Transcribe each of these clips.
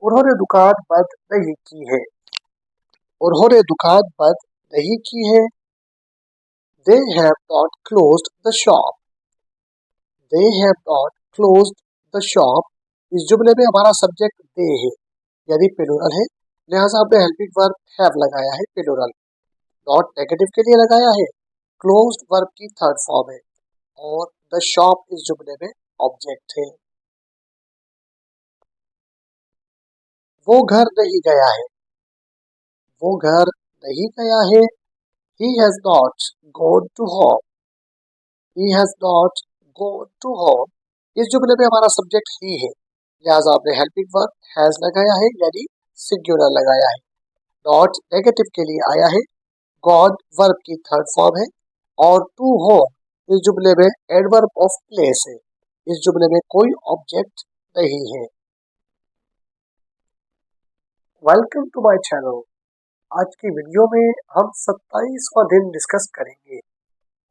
उन्होंने दुकान बंद नहीं की है। उन्होंने दुकान बंद नहीं की है। They have not closed the shop. They have not closed the shop. इस जुमले में हमारा सब्जेक्ट दे है यानी प्लूरल है, लिहाजा हमने हेल्पिंग वर्ब हैव लगाया है प्लूरल। नॉट नेगेटिव के लिए लगाया है। क्लोज्ड वर्ब की थर्ड फॉर्म है और द शॉप इस जुमले में ऑब्जेक्ट है। वो घर नहीं गया है। वो घर नहीं गया है। He has not gone to home. He has not gone to home. इस जुमले में हमारा सब्जेक्ट ही है, लिहाजा आपने हेल्पिंग वर्ब हैज लगाया है यानी सिंगुलर लगाया है। नॉट नेगेटिव के लिए आया है। गॉन वर्ब की थर्ड फॉर्म है और टू होम इस जुमले में एडवर्ब ऑफ प्लेस है। इस जुमले में कोई ऑब्जेक्ट नहीं है। Welcome to my channel. आज की वीडियो में हम 27वां दिन डिस्कस करेंगे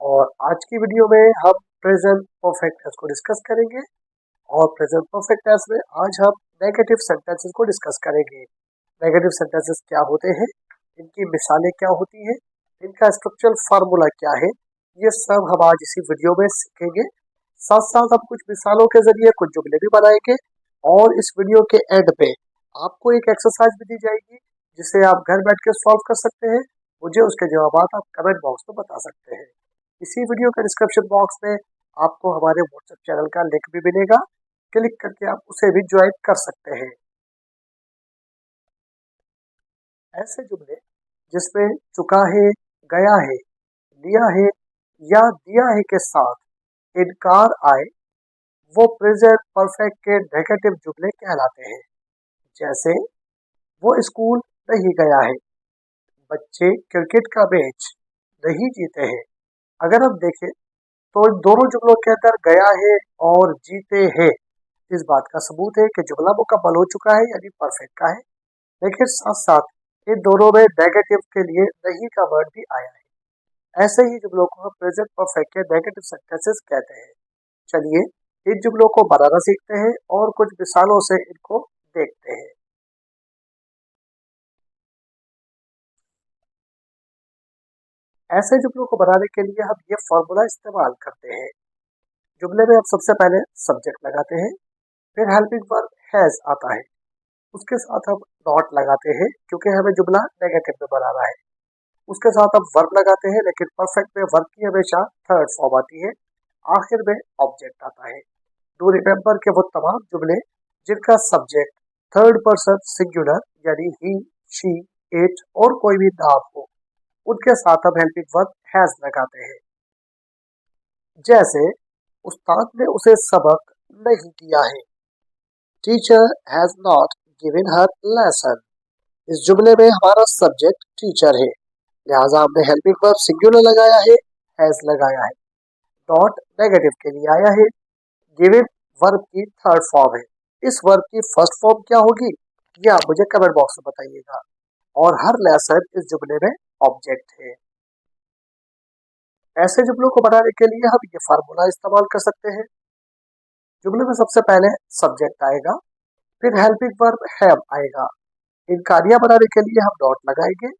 और आज की वीडियो में हम प्रेजेंट परफेक्ट टेंस को डिस्कस करेंगे और प्रेजेंट परफेक्ट टेंस में आज हम नेगेटिव सेंटेंसेस को डिस्कस करेंगे। नेगेटिव सेंटेंसेस क्या होते हैं, इनकी मिसालें क्या होती हैं, इनका स्ट्रक्चरल फार्मूला क्या है, ये सब हम आज इसी वीडियो में सीखेंगे। साथ साथ हम कुछ मिसालों के जरिए कुछ जुमले भी बनाएंगे और इस वीडियो के एंड पे आपको एक एक्सरसाइज भी दी जाएगी जिसे आप घर बैठ के सॉल्व कर सकते हैं। मुझे उसके जवाब आप कमेंट बॉक्स में बता सकते हैं। इसी वीडियो के डिस्क्रिप्शन बॉक्स में आपको हमारे व्हाट्सएप चैनल का लिंक भी मिलेगा, क्लिक करके आप उसे भी ज्वाइन कर सकते हैं। ऐसे जुमले जिसमें चुका है, गया है, लिया है या दिया है के साथ इनकार आए वो प्रेजेंट परफेक्ट के नेगेटिव जुमले कहलाते हैं। जैसे वो स्कूल नहीं गया है, बच्चे क्रिकेट का मैच नहीं जीते हैं। अगर हम देखें तो इन दोनों जुमलों के अंदर गया है और जीते हैं इस बात का सबूत है कि जुमला मुकम्मल हो चुका है यानी परफेक्ट का है, लेकिन साथ साथ इन दोनों में नेगेटिव के लिए नहीं का वर्ड भी आया है। ऐसे ही जुमलों को हम प्रेजेंट परफेक्ट के नेगेटिव सेंटेंसेस कहते हैं। चलिए इन जुमलों को बनाना सीखते हैं और कुछ मिसालों से इनको देखते हैं। ऐसे जुमलों को बनाने के लिए हम ये फॉर्मूला इस्तेमाल करते हैं। जुमले में हम सबसे पहले सब्जेक्ट लगाते हैं, फिर हेल्पिंग वर्ब हैज आता है, उसके साथ हम नॉट लगाते हैं क्योंकि हमें जुमला नेगेटिव में बनाना है। उसके साथ हम वर्ब लगाते हैं, लेकिन परफेक्ट में वर्ब की हमेशा थर्ड फॉर्म आती है। आखिर में ऑब्जेक्ट आता है। डू रिमेंबर के वो तमाम जुमले जिनका सब्जेक्ट थर्ड पर्सन सिंगुलर यानी ही, शी, इट और कोई भी नाम हो, उनके साथ हम हेल्पिंग वर्ब हैज लगाते हैं। जैसे उस्ताद ने उसे सबक नहीं दिया है। Teacher has not given her lesson. इस जुमले में हमारा सब्जेक्ट टीचर है, लिहाजा हमने हेल्पिंग वर्ब सिंगुलर लगाया है, हैज लगाया है। नॉट नेगेटिव के लिए आया है। गिवन वर्ब की थर्ड फॉर्म है। इस वर्ब की फर्स्ट फॉर्म क्या होगी ये आप मुझे कमेंट बॉक्स में बताइएगा। और हर लेसन इस जुमले में ऑब्जेक्ट है। ऐसे जुमलों को बनाने के लिए हम ये फार्मूला इस्तेमाल कर सकते हैं। जुमले में सबसे पहले सब्जेक्ट आएगा, फिर हेल्पिंग वर्ब हैव आएगा। इनकारियां बनाने के लिए हम डॉट लगाएंगे,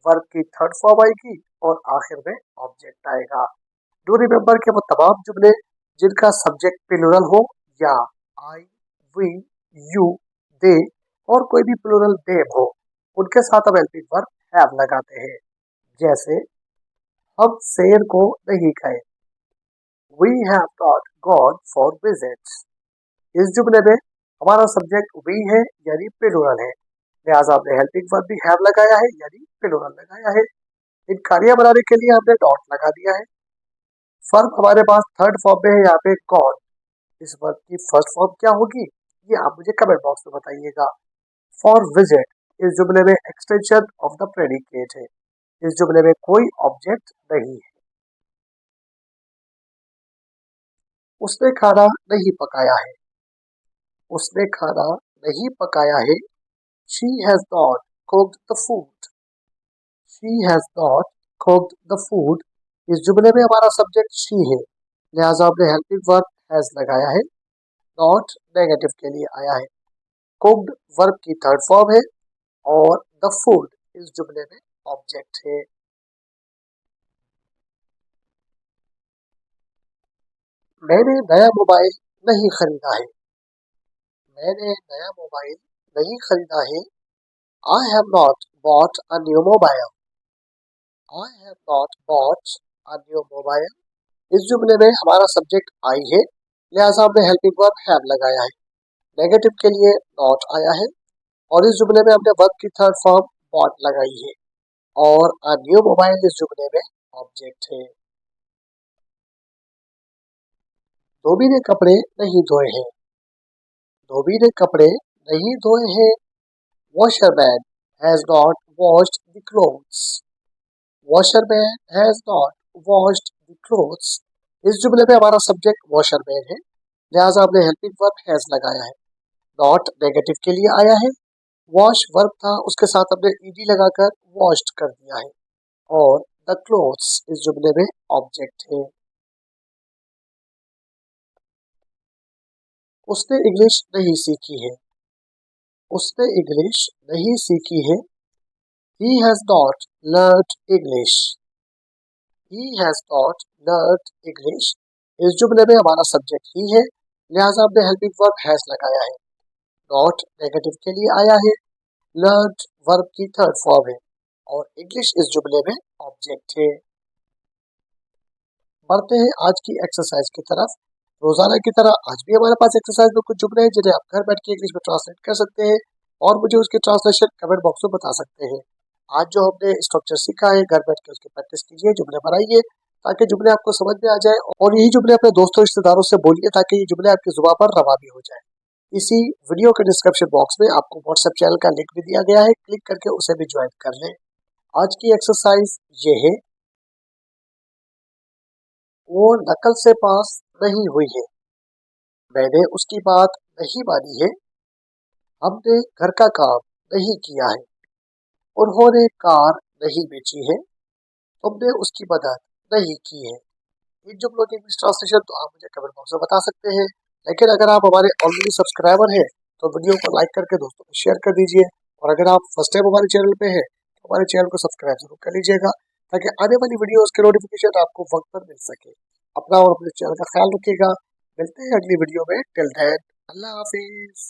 वर्ब की थर्ड फॉर्म आएगी और आखिर में ऑब्जेक्ट आएगा। डू रिमेंबर के वो तमाम जुमले जिनका सब्जेक्ट प्लूरल हो या आई, वी, यू, दे और कोई भी प्लूरल नेम हो, उनके साथ हम हेल्पिंग वर्ब हैव लगाते हैं। जैसे हम शेर को नहीं गए। We have not gone for visits. इस जुमले में हमारा सब्जेक्ट we है यानी प्लूरल है, लिहाजा हमने हेल्पिंग वर्ब भी हैव लगाया है यानी प्लूरल लगाया है। इन कार्य बनाने के लिए हमने डॉट लगा दिया है। वर्ब हमारे पास थर्ड फॉर्म में है यहाँ पे गॉन। इस वर्ब की फर्स्ट फॉर्म क्या होगी ये आप मुझे कमेंट बॉक्स में बताइएगा। फॉर विजिट इस जुमले में एक्सटेंशन ऑफ द प्रेडिकेट है। इस जुमले में कोई ऑब्जेक्ट नहीं है। उसने खाना नहीं पकाया है। उसने खाना नहीं पकाया है। She has not cooked the food. She has not cooked the food. इस जुमले में हमारा सब्जेक्ट she है, लिहाजा हमने हेल्पिंग वर्ब हैज लगाया है। नॉट नेगेटिव के लिए आया है। कुक्ड वर्ब की थर्ड फॉर्म है और द फूड इस जुमले में ऑब्जेक्ट है। मैंने नया मोबाइल नहीं खरीदा है। मैंने नया मोबाइल नहीं खरीदा है। I have not bought a new mobile. I have not bought a new mobile. इस जुमले में हमारा सब्जेक्ट आई है, लिहाजा हमने हेल्पिंग वर्ब हैव लगाया है। नेगेटिव के लिए नॉट आया है और इस जुमले में हमने वर्ब की थर्ड फॉर्म बॉट लगाई है और अ न्यू मोबाइल इस जुमले में ऑब्जेक्ट है। धोबी ने कपड़े नहीं धोए हैं। धोबी ने कपड़े नहीं धोए हैं। Washerman has not washed the clothes. Washerman has not washed the clothes. इस जुमले में हमारा सब्जेक्ट वॉशरमैन है, लिहाजा हमने हेल्पिंग वर्ब हैज लगाया है। नॉट नेगेटिव के लिए आया है। वॉश वर्ब था, उसके साथ हमने ईडी लगाकर वॉश्ड कर दिया है और द क्लोथ्स इस जुमले में ऑब्जेक्ट है। उसने इंग्लिश नहीं सीखी है। उसने इंग्लिश नहीं सीखी है। He has not learnt English. He has not learnt English. इस जुमले में हमारा सब्जेक्ट ही है, लिहाजा हमने हेल्पिंग वर्ब हैज लगाया है। नॉट नेगेटिव के लिए आया है। लर्न वर्ब की थर्ड फॉर्म है और इंग्लिश इस जुमले में ऑब्जेक्ट है। बढ़ते हैं आज की एक्सरसाइज की तरफ। रोजाना की तरह आज भी हमारे पास एक्सरसाइज में कुछ जुमले हैं जिन्हें आप घर बैठ के इंग्लिश में ट्रांसलेट कर सकते हैं और मुझे उसकी ट्रांसलेशन कमेंट बॉक्स में बता सकते हैं। आज जो हमने स्ट्रक्चर सीखा है, घर बैठ के उसकी प्रैक्टिस कीजिए, जुमले बनाइए ताकि जुमले आपको समझ में आ जाए और यही जुमले अपने दोस्तों रिश्तेदारों से बोलिए ताकि ये जुमले आपकी जुबान पर रवा भी हो जाए। इसी वीडियो के डिस्क्रिप्शन बॉक्स में आपको व्हाट्सएप चैनल का लिंक भी दिया गया है, क्लिक करके उसे भी ज्वाइन कर लें। आज की एक्सरसाइज ये है, वो नकल से पास नहीं हुई है। मैंने उसकी बात नहीं मानी है। हमने घर का काम नहीं किया है। उन्होंने कार नहीं बेची है। तुमने उसकी मदद नहीं की है। इन जुमलों की इंग्लिश ट्रांसलेशन तो आप मुझे कमेंट बॉक्स में बता सकते हैं, लेकिन अगर आप हमारे ऑलरेडी सब्सक्राइबर हैं तो वीडियो को लाइक करके दोस्तों को शेयर कर दीजिए और अगर आप फर्स्ट टाइम हमारे चैनल पे हैं तो हमारे चैनल को सब्सक्राइब जरूर कर लीजिएगा ताकि आने वाली वीडियोस के नोटिफिकेशन आपको वक्त पर मिल सके। अपना और अपने चैनल का ख्याल रखिएगा। मिलते हैं अगली वीडियो में। टिल देन अल्लाह हाफिज।